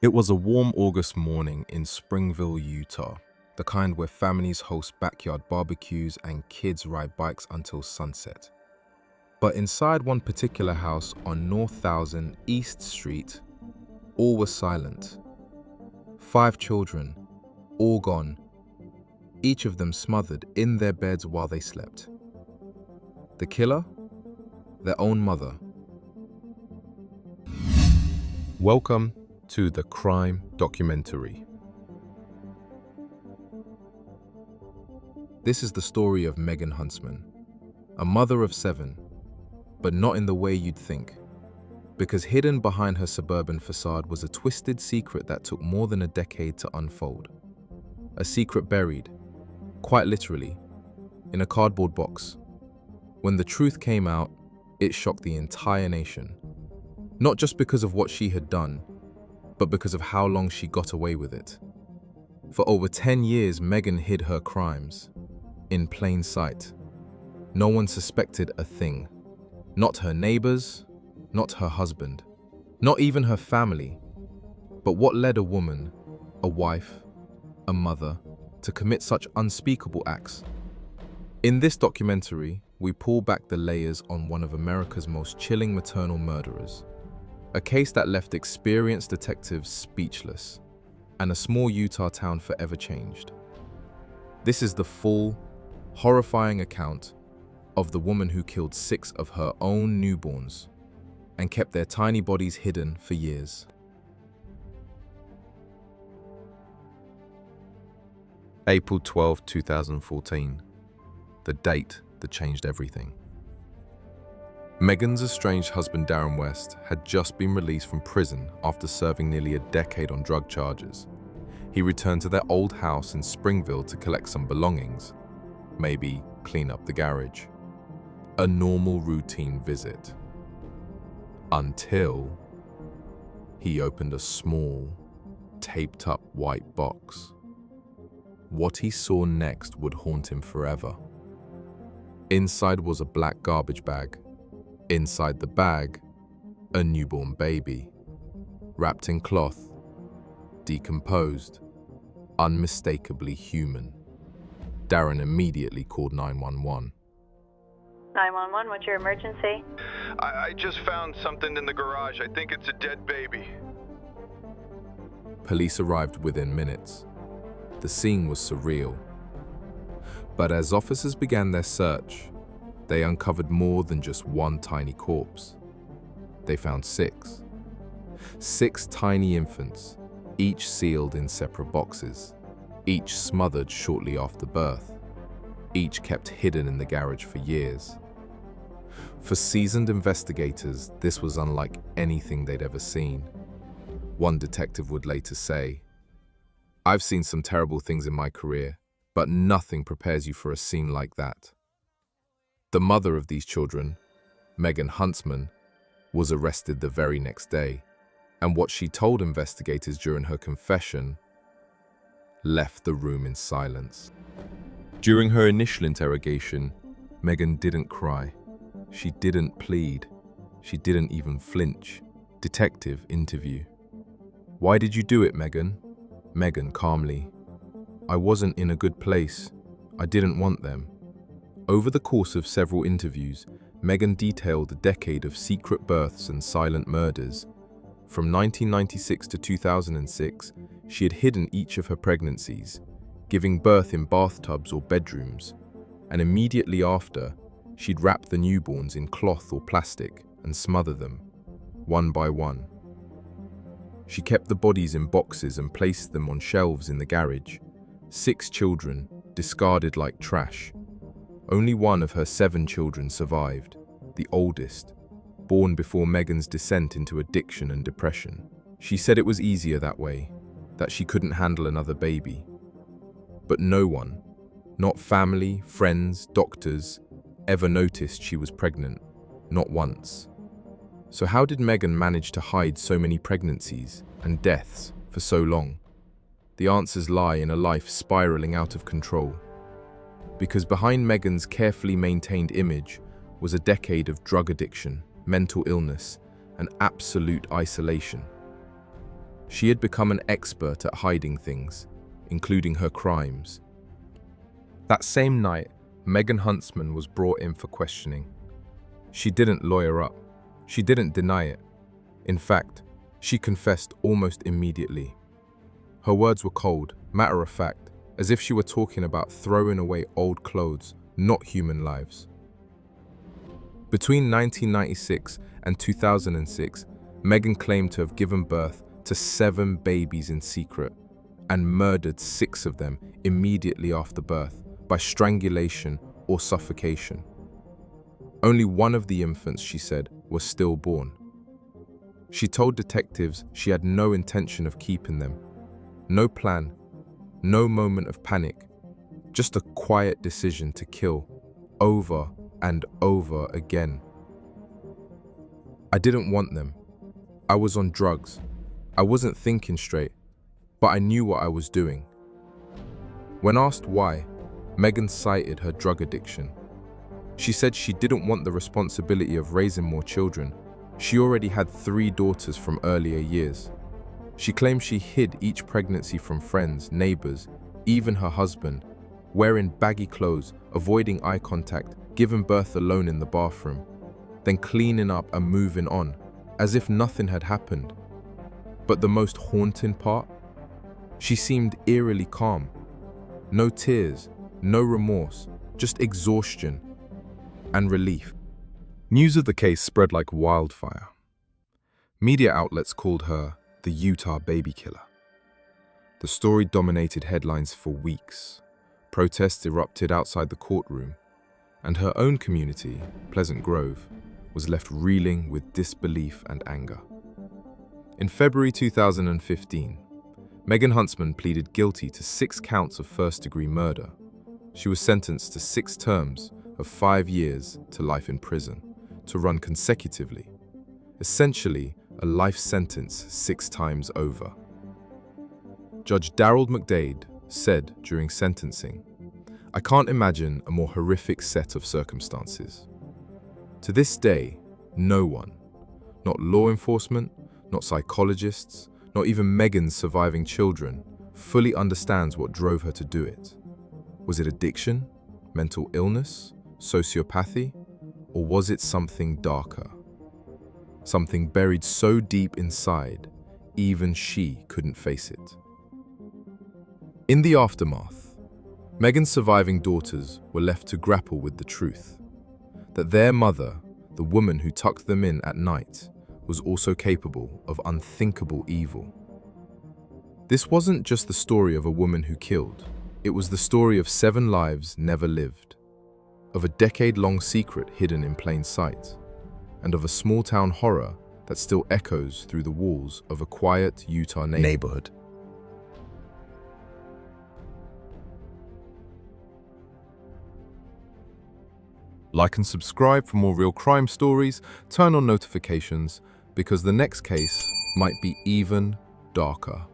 It was a warm August morning in Springville, Utah, the kind where families host backyard barbecues and kids ride bikes until sunset. But inside one particular house on North 1000 East Street, all was silent. 5 children, all gone, each of them smothered in their beds while they slept. The killer? Their own mother. Welcome to the crime documentary. This is the story of Megan Huntsman, a mother of 7, but not in the way you'd think, because hidden behind her suburban facade was a twisted secret that took more than a decade to unfold. A secret buried, quite literally, in a cardboard box. When the truth came out, it shocked the entire nation. Not just because of what she had done, but because of how long she got away with it. For over 10 years, Megan hid her crimes in plain sight. No one suspected a thing. Not her neighbors, not her husband, not even her family. But what led a woman, a wife, a mother, to commit such unspeakable acts? In this documentary, we pull back the layers on one of America's most chilling maternal murderers. A case that left experienced detectives speechless, and a small Utah town forever changed. This is the full, horrifying account of the woman who killed 6 of her own newborns and kept their tiny bodies hidden for years. April 12, 2014, the date that changed everything. Megan's estranged husband Darren West had just been released from prison after serving nearly a decade on drug charges. He returned to their old house in Springville to collect some belongings, maybe clean up the garage. A normal routine visit. Until he opened a small, taped-up white box. What he saw next would haunt him forever. Inside was a black garbage bag. Inside the bag, a newborn baby, wrapped in cloth, decomposed, unmistakably human. Darren immediately called 911. 911, what's your emergency? I just found something in the garage. I think it's a dead baby. Police arrived within minutes. The scene was surreal. But as officers began their search, they uncovered more than just one tiny corpse. They found 6. 6 tiny infants, each sealed in separate boxes, each smothered shortly after birth, each kept hidden in the garage for years. For seasoned investigators, this was unlike anything they'd ever seen. One detective would later say, "I've seen some terrible things in my career, but nothing prepares you for a scene like that." The mother of these children, Megan Huntsman, was arrested the very next day, and what she told investigators during her confession left the room in silence. During her initial interrogation, Megan didn't cry. She didn't plead. She didn't even flinch. Detective interview. "Why did you do it, Megan?" Megan calmly. "I wasn't in a good place. I didn't want them." Over the course of several interviews, Megan detailed a decade of secret births and silent murders. From 1996 to 2006, she had hidden each of her pregnancies, giving birth in bathtubs or bedrooms, and immediately after, she'd wrap the newborns in cloth or plastic and smother them, one by one. She kept the bodies in boxes and placed them on shelves in the garage. 6 children, discarded like trash. Only one of her 7 children survived, the oldest, born before Megan's descent into addiction and depression. She said it was easier that way, that she couldn't handle another baby. But no one, not family, friends, doctors, ever noticed she was pregnant, not once. So how did Megan manage to hide so many pregnancies and deaths for so long? The answers lie in a life spiraling out of control. Because behind Megan's carefully maintained image was a decade of drug addiction, mental illness, and absolute isolation. She had become an expert at hiding things, including her crimes. That same night, Megan Huntsman was brought in for questioning. She didn't lawyer up. She didn't deny it. In fact, she confessed almost immediately. Her words were cold, matter-of-fact, as if she were talking about throwing away old clothes, not human lives. Between 1996 and 2006, Megan claimed to have given birth to 7 babies in secret and murdered 6 of them immediately after birth by strangulation or suffocation. Only one of the infants, she said, was stillborn. She told detectives she had no intention of keeping them. No plan, no moment of panic, just a quiet decision to kill over and over again. I didn't want them. I was on drugs. I wasn't thinking straight, but I knew what I was doing. When asked why, Megan cited her drug addiction. She said she didn't want the responsibility of raising more children. She already had 3 daughters from earlier years. She claimed she hid each pregnancy from friends, neighbors, even her husband, wearing baggy clothes, avoiding eye contact, giving birth alone in the bathroom, then cleaning up and moving on, as if nothing had happened. But the most haunting part? She seemed eerily calm. No tears, no remorse, just exhaustion and relief. News of the case spread like wildfire. Media outlets called her the Utah baby killer. The story dominated headlines for weeks. Protests erupted outside the courtroom, and her own community, Pleasant Grove, was left reeling with disbelief and anger. In February 2015, Megan Huntsman pleaded guilty to 6 counts of first-degree murder. She was sentenced to 6 terms of 5 years to life in prison, to run consecutively, essentially a life sentence 6 times over. Judge Darrell McDade said during sentencing, "I can't imagine a more horrific set of circumstances. To this day, no one, not law enforcement, not psychologists, not even Megan's surviving children, fully understands what drove her to do it. Was it addiction, mental illness, sociopathy, or was it something darker? Something buried so deep inside, even she couldn't face it." In the aftermath, Megan's surviving daughters were left to grapple with the truth, that their mother, the woman who tucked them in at night, was also capable of unthinkable evil. This wasn't just the story of a woman who killed. It was the story of 7 lives never lived, of a decade-long secret hidden in plain sight, and of a small-town horror that still echoes through the walls of a quiet Utah neighborhood. Like and subscribe for more real crime stories. Turn on notifications, because the next case might be even darker.